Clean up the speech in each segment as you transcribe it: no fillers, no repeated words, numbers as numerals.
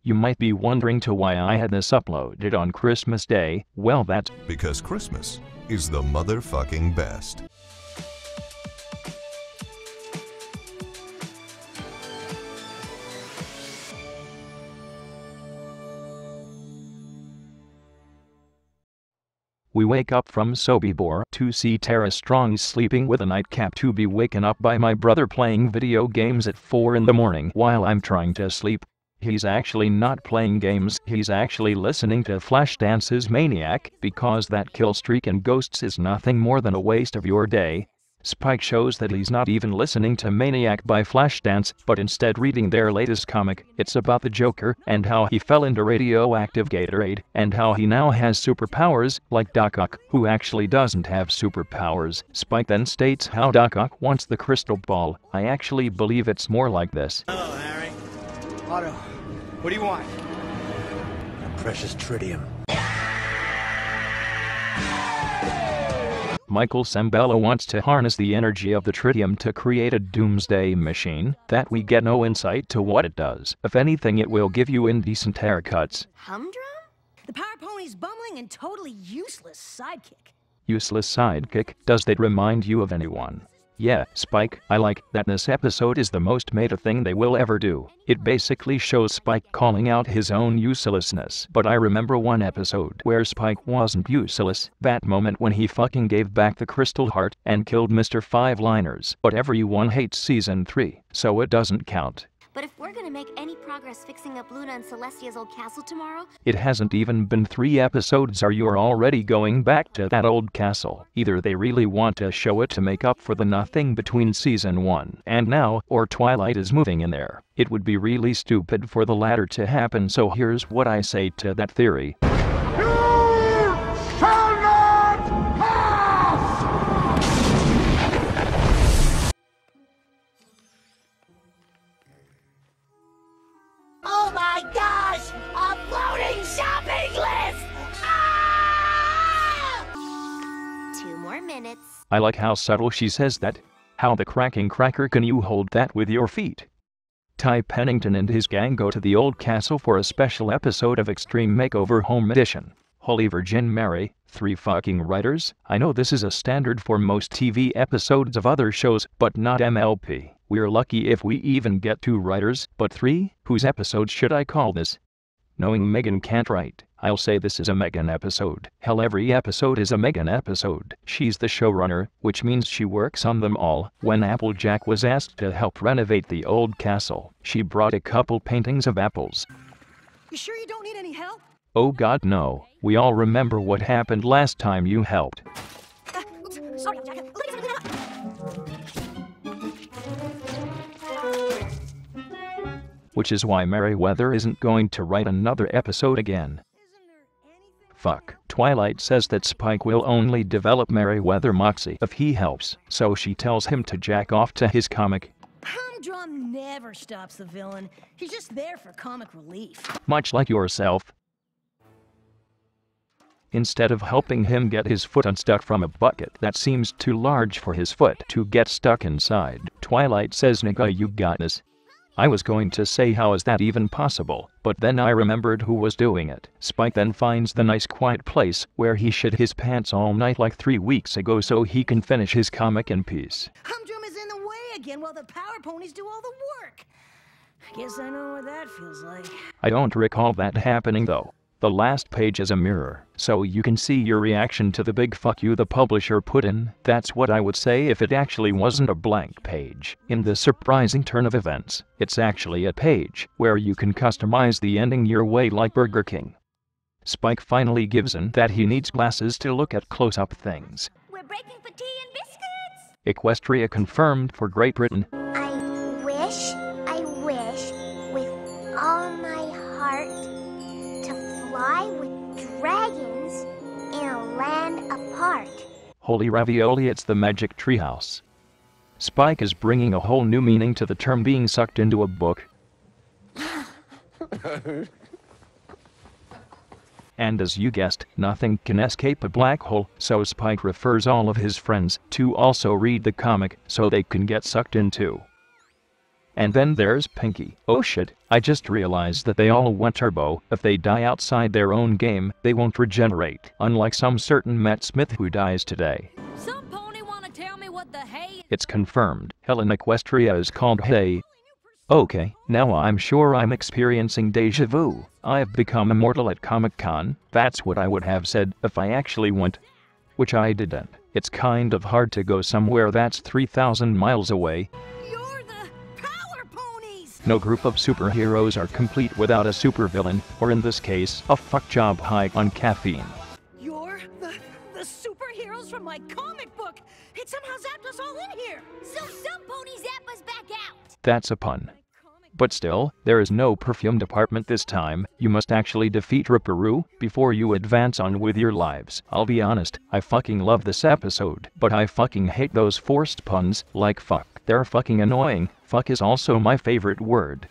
You might be wondering to why I had this uploaded on Christmas Day. Well, that's because Christmas is the motherfucking best. We wake up from Sobibor to see Tara Strong sleeping with a nightcap, to be waken up by my brother playing video games at 4 in the morning while I'm trying to sleep. He's actually not playing games, he's actually listening to Flashdance Maniac, because that kill streak in Ghosts is nothing more than a waste of your day. Spike shows that he's not even listening to Maniac by Flashdance, but instead reading their latest comic. It's about the Joker, and how he fell into radioactive Gatorade, and how he now has superpowers, like Doc Ock, who actually doesn't have superpowers. Spike then states how Doc Ock wants the crystal ball. I actually believe it's more like this. Hello, Harry. Otto, what do you want? The precious tritium. Michael Sambella wants to harness the energy of the tritium to create a doomsday machine that we get no insight to what it does. If anything, it will give you indecent haircuts. Humdrum? The Power Pony's bumbling and totally useless sidekick. Useless sidekick? Does that remind you of anyone? Yeah, Spike, I like that this episode is the most meta thing they will ever do. It basically shows Spike calling out his own uselessness. But I remember one episode where Spike wasn't useless, that moment when he fucking gave back the crystal heart and killed Mr. Five-Liners. But everyone hates season 3, so it doesn't count. But if we're gonna make any progress fixing up Luna and Celestia's old castle tomorrow... It hasn't even been 3 episodes or you're already going back to that old castle. Either they really want to show it to make up for the nothing between season 1 and now, or Twilight is moving in there. It would be really stupid for the latter to happen, so here's what I say to that theory. Oh my gosh! A floating shopping list! Ah! 2 more minutes. I like how subtle she says that. How the cracking cracker can you hold that with your feet? Ty Pennington and his gang go to the old castle for a special episode of Extreme Makeover Home Edition. Holy Virgin Mary, 3 fucking writers? I know this is a standard for most TV episodes of other shows, but not MLP. We're lucky if we even get 2 writers, but 3? Whose episode should I call this? Knowing Megan can't write, I'll say this is a Megan episode. Hell, every episode is a Megan episode. She's the showrunner, which means she works on them all. When Applejack was asked to help renovate the old castle, she brought a couple paintings of apples. You sure you don't need any help? Oh god, no. We all remember what happened last time you helped. Oops, sorry, Jack. Which is why Merryweather isn't going to write another episode again. Fuck. Twilight says that Spike will only develop Merryweather Moxie if he helps, so she tells him to jack off to his comic. Humdrum never stops the villain. He's just there for comic relief. Much like yourself. Instead of helping him get his foot unstuck from a bucket that seems too large for his foot to get stuck inside, Twilight says, "Nigga, you got this." I was going to say how is that even possible, but then I remembered who was doing it. Spike then finds the nice quiet place where he shit his pants all night like 3 weeks ago so he can finish his comic in peace. Humdrum is in the way again while the Power Ponies do all the work. Guess I know what that feels like. I don't recall that happening though. The last page is a mirror, so you can see your reaction to the big fuck you the publisher put in. That's what I would say if it actually wasn't a blank page. In this surprising turn of events, it's actually a page where you can customize the ending your way like Burger King. Spike finally gives in that he needs glasses to look at close-up things. We're breaking for tea and biscuits! Equestria confirmed for Great Britain. I wish, with all my heart, to fly with dragons in a land apart. Holy ravioli, it's the magic treehouse. Spike is bringing a whole new meaning to the term being sucked into a book. And as you guessed, nothing can escape a black hole, so Spike refers all of his friends to also read the comic so they can get sucked in too. And then there's Pinky. Oh shit, I just realized that they all went turbo. If they die outside their own game, they won't regenerate, unlike some certain Matt Smith who dies today. Some pony wanna tell me what the hay? It's confirmed. Hell in Equestria is called hay. Okay, now I'm sure I'm experiencing deja vu. I've become immortal at Comic-Con. That's what I would have said if I actually went. Which I didn't. It's kind of hard to go somewhere that's 3,000 miles away. You're the Power Ponies! No group of superheroes are complete without a supervillain, or in this case, a fuckjob high on caffeine. You're the superheroes from my comic book! It somehow zapped us all in here! So some ponies zap us back out. That's a pun. But still, there is no perfume department this time. You must actually defeat Ripperoo before you advance on with your lives. I'll be honest, I fucking love this episode, but I fucking hate those forced puns, like fuck. They're fucking annoying. Fuck is also my favorite word.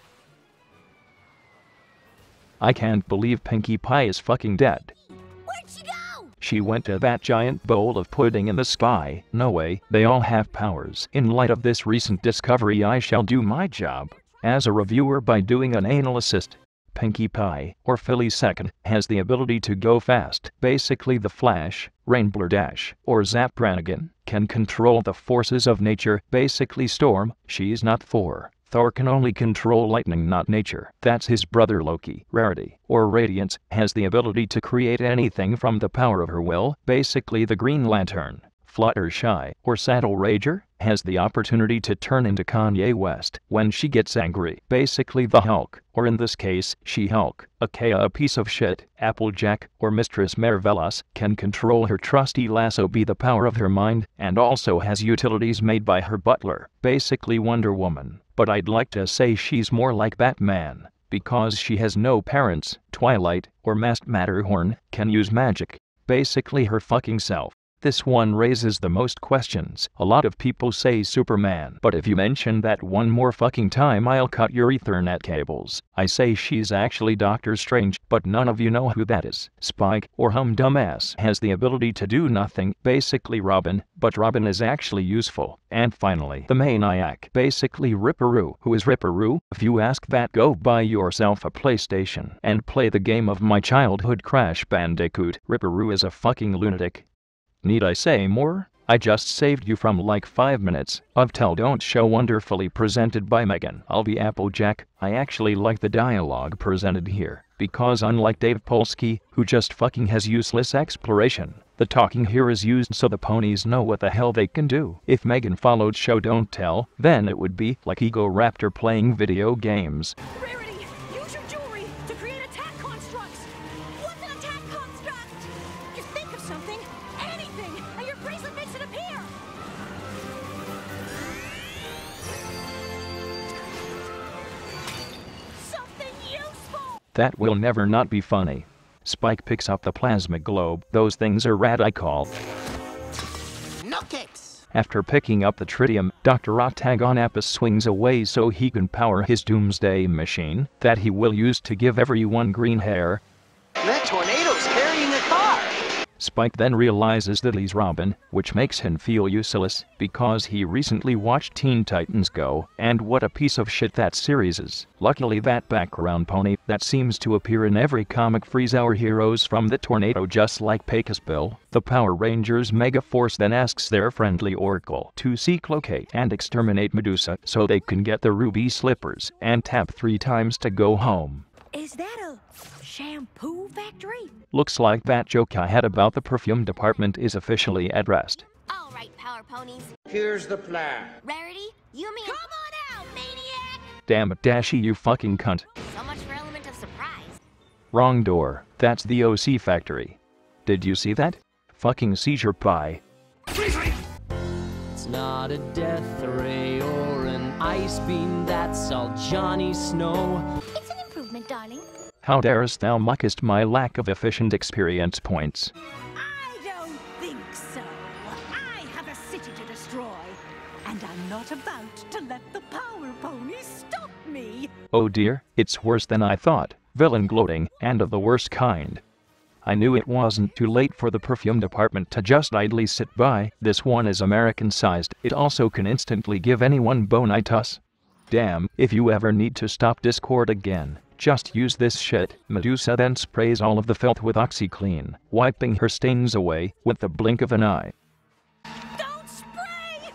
I can't believe Pinkie Pie is fucking dead. Where'd she go? She went to that giant bowl of pudding in the sky. No way, they all have powers. In light of this recent discovery, I shall do my job as a reviewer by doing an anal assist. Pinkie Pie, or Philly Second, has the ability to go fast. Basically the Flash, Rainbow Dash, or Zap Brannigan, can control the forces of nature. Basically Storm, she's not Thor. Thor can only control lightning, not nature. That's his brother Loki. Rarity, or Radiance, has the ability to create anything from the power of her will. Basically the Green Lantern. Fluttershy, or Saddle Rager, has the opportunity to turn into Kanye West when she gets angry. Basically the Hulk, or in this case, She-Hulk, aka a piece of shit. Applejack, or Mistress Marvelous, can control her trusty lasso by the power of her mind, and also has utilities made by her butler. Basically Wonder Woman, but I'd like to say she's more like Batman, because she has no parents. Twilight, or Masked Matterhorn, can use magic. Basically her fucking self. This one raises the most questions. A lot of people say Superman, but if you mention that one more fucking time, I'll cut your Ethernet cables. I say she's actually Doctor Strange, but none of you know who that is. Spike, or Dumbass, has the ability to do nothing. Basically Robin, but Robin is actually useful. And finally, the Maniac. Basically Ripperoo. Who is Ripperoo? If you ask that, go buy yourself a PlayStation and play the game of my childhood, Crash Bandicoot. Ripperoo is a fucking lunatic. Need I say more? I just saved you from like 5 minutes of Tell Don't Show, wonderfully presented by Megan. I'll be Applejack. I actually like the dialogue presented here, because unlike Dave Polsky, who just fucking has useless exploration, the talking here is used so the ponies know what the hell they can do. If Megan followed Show Don't Tell, then it would be like Ego Raptor playing video games. Rarity, use your jewelry to create attack constructs! What's an attack construct? You think of something, anything, and your bracelet makes it appear! Something useful! That will never not be funny. Spike picks up the plasma globe. Those things are rad, I call. No kicks! After picking up the tritium, Dr. Octagonapus swings away so he can power his doomsday machine that he will use to give everyone green hair. That tornado's carrying a car! Spike then realizes that he's Robin, which makes him feel useless, because he recently watched Teen Titans Go, and what a piece of shit that series is. Luckily that background pony that seems to appear in every comic frees our heroes from the tornado, just like Pecasbill. The Power Rangers Megaforce then asks their friendly Oracle to seek, locate, and exterminate Medusa so they can get the ruby slippers and tap 3 times to go home. Is that a shampoo factory? Looks like that joke I had about the perfume department is officially at rest. All right, Power Ponies. Here's the plan. Rarity, you mean... Come on out, maniac! Damn it, Dashy, you fucking cunt. So much for element of surprise. Wrong door. That's the OC factory. Did you see that? Fucking seizure pie. It's not a death ray or an ice beam, that's all Johnny Snow. It's an improvement, darling. How darest thou mockest my lack of efficient experience points? I don't think so. I have a city to destroy, and I'm not about to let the Power Ponies stop me. Oh dear, it's worse than I thought. Villain gloating, and of the worst kind. I knew it wasn't too late for the perfume department to just idly sit by. This one is American-sized. It also can instantly give anyone bonitis. Damn, if you ever need to stop Discord again, just use this shit. Medusa then sprays all of the filth with OxyClean, wiping her stains away with the blink of an eye. Don't spray!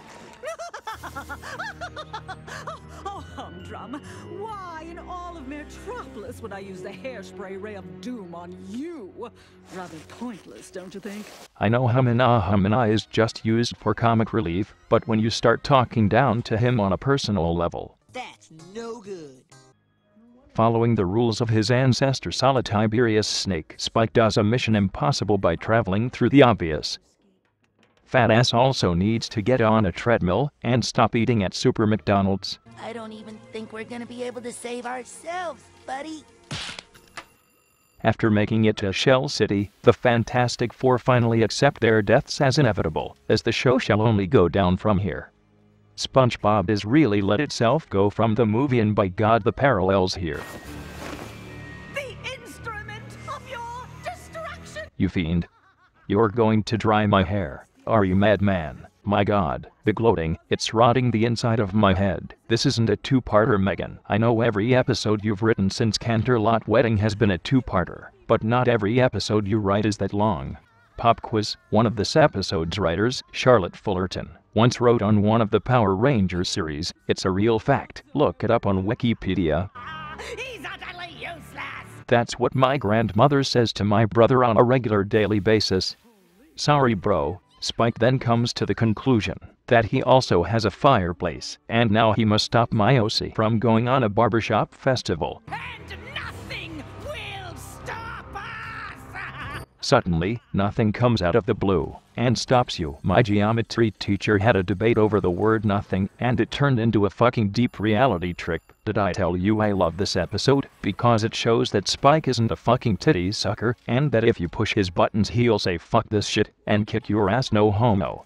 Oh, humdrum. Why in all of Metropolis would I use the hairspray ray of doom on you? Rather pointless, don't you think? I know Humana is just used for comic relief, but when you start talking down to him on a personal level, that's no good. Following the rules of his ancestor Solitiberius Snake, Spike does a mission impossible by traveling through the obvious. Fat ass also needs to get on a treadmill and stop eating at Super McDonald's. I don't even think we're gonna be able to save ourselves, buddy. After making it to Shell City, the Fantastic Four finally accept their deaths as inevitable, as the show shall only go down from here. SpongeBob has really let itself go from the movie, and by God the parallels here. The instrument of your destruction! You fiend. You're going to dry my hair. Are you mad, man? My God, the gloating, it's rotting the inside of my head. This isn't a two-parter, Megan. I know every episode you've written since Canterlot Wedding has been a two-parter, but not every episode you write is that long. Pop quiz, one of this episode's writers, Charlotte Fullerton, once wrote on one of the Power Rangers series. It's a real fact. Look it up on Wikipedia. He's utterly useless! That's what my grandmother says to my brother on a regular daily basis. Sorry, bro. Spike then comes to the conclusion that he also has a fireplace, and now he must stop my OC from going on a barbershop festival. And nothing will stop us! Suddenly, nothing comes out of the blue and stops you. My geometry teacher had a debate over the word nothing, and it turned into a fucking deep reality trick. Did I tell you I love this episode? Because it shows that Spike isn't a fucking titty sucker, and that if you push his buttons he'll say fuck this shit and kick your ass, no homo.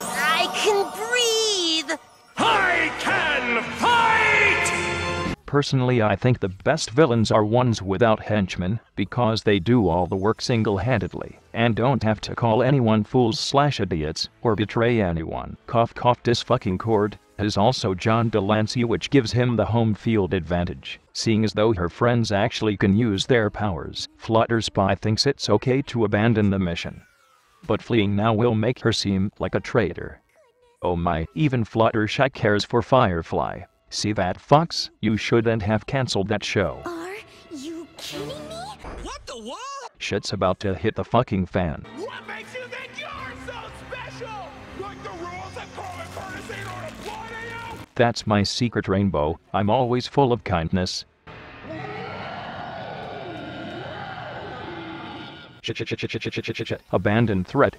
I can breathe! I can fight! Personally, I think the best villains are ones without henchmen, because they do all the work single-handedly, and don't have to call anyone fools/idiots, or betray anyone. Cough cough. This fucking cord is also John Delancey, which gives him the home field advantage, seeing as though her friends actually can use their powers. Fluttershy thinks it's okay to abandon the mission, but fleeing now will make her seem like a traitor. Oh my, even Fluttershy cares for Firefly. See that, Fox? You shouldn't have cancelled that show. Are you kidding me? What the what? Shit's about to hit the fucking fan. What makes you think you're so special? Like the rules of common courtesy don't apply to you? That's my secret rainbow. I'm always full of kindness. Abandoned threat.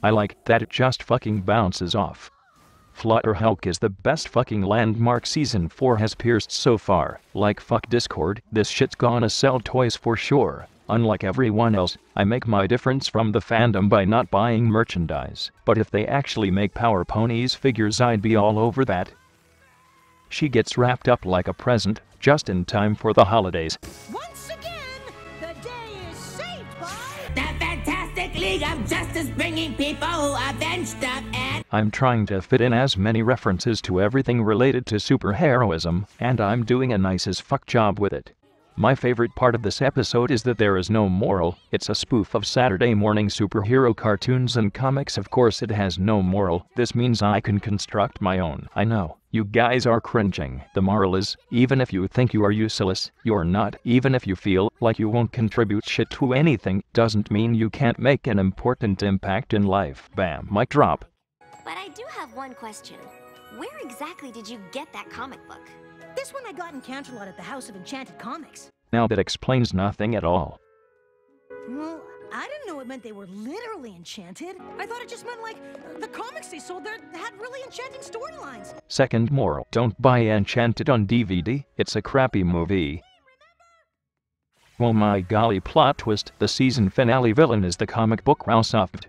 I like that it just fucking bounces off. Flutter Hulk is the best fucking landmark season 4 has pierced so far. Like fuck Discord, this shit's gonna sell toys for sure. Unlike everyone else, I make my difference from the fandom by not buying merchandise. But if they actually make Power Ponies figures, I'd be all over that. She gets wrapped up like a present, just in time for the holidays. Once again, the day is saved by... The Fantastic League of Justice, bringing people who avenge stuff and... I'm trying to fit in as many references to everything related to superheroism, and I'm doing a nice as fuck job with it. My favorite part of this episode is that there is no moral. It's a spoof of Saturday morning superhero cartoons and comics. Of course it has no moral. This means I can construct my own. I know, you guys are cringing. The moral is, even if you think you are useless, you're not. Even if you feel like you won't contribute shit to anything, doesn't mean you can't make an important impact in life. Bam, mic drop. But I do have one question. Where exactly did you get that comic book? This one I got in Canterlot at the House of Enchanted Comics. Now that explains nothing at all. Well, I didn't know it meant they were literally enchanted. I thought it just meant, like, the comics they sold there had really enchanting storylines. Second moral, don't buy Enchanted on DVD, it's a crappy movie. Oh my golly, plot twist, the season finale villain is the comic book Ralsoft.